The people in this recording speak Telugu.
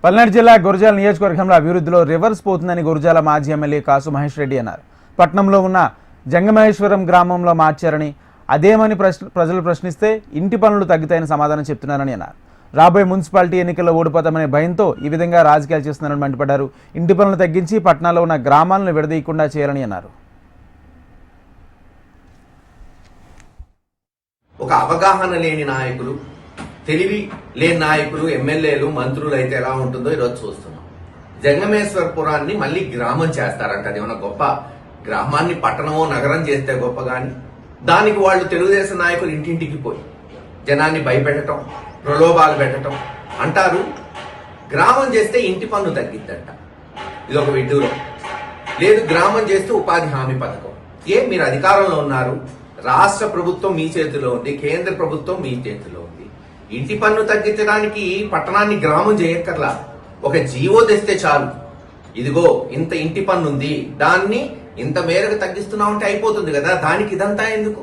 పల్నాడు జిల్లా గురజాల నియోజకవర్గంలో అభివృద్ధిలో రివర్స్ పోతుందని గురజాల మాజీ ఎమ్మెల్యే కాసు మహేష్ రెడ్డి అన్నారు. పట్టణంలో ఉన్న జంగమహేశ్వరం గ్రామంలో మార్చారని, అదేమని ప్రజలు ప్రశ్నిస్తే ఇంటి పనులు తగ్గుతాయని సమాధానం చెప్తున్నారని అన్నారు. రాబోయే మున్సిపాలిటీ ఎన్నికల్లో ఓడిపోతామనే భయంతో ఈ విధంగా రాజకీయాలు చేస్తున్నారని మండిపడ్డారు. ఇంటి పనులు తగ్గించి పట్టణాల్లో ఉన్న గ్రామాలను విడదీయకుండా చేయాలని అన్నారు. ఒక అవగాహన లేని నాయకులు, తెలివి లేని నాయకులు, ఎమ్మెల్యేలు, మంత్రులు అయితే ఎలా ఉంటుందో ఈరోజు చూస్తున్నాం. జంగమేశ్వరపురాన్ని మళ్ళీ గ్రామం చేస్తారంట. అది ఏమన్నా గొప్ప గ్రామాన్ని పట్టణమో నగరం చేస్తే గొప్ప, కానీ దానికి వాళ్ళు తెలుగుదేశం నాయకులు ఇంటింటికి పోయి జనాన్ని భయపెట్టడం, ప్రలోభాలు పెట్టడం అంటారు. గ్రామం చేస్తే ఇంటి పన్ను తగ్గిద్దంట. ఇది ఒక విడ్డూరం. లేదు, గ్రామం చేస్తే ఉపాధి హామీ పథకం. మీరు అధికారంలో ఉన్నారు, రాష్ట్ర ప్రభుత్వం మీ చేతిలో ఉంది, కేంద్ర ప్రభుత్వం మీ చేతిలో ఉంది. ఇంటి పన్ను తగ్గించడానికి పట్టణాన్ని గ్రామం చేయక్కర్లా, ఒక జీవో తెస్తే చాలు. ఇదిగో ఇంత ఇంటి పన్ను ఉంది, దాన్ని ఇంత మేరకు తగ్గిస్తున్నామంటే అయిపోతుంది కదా. దానికి ఇదంతా ఎందుకు?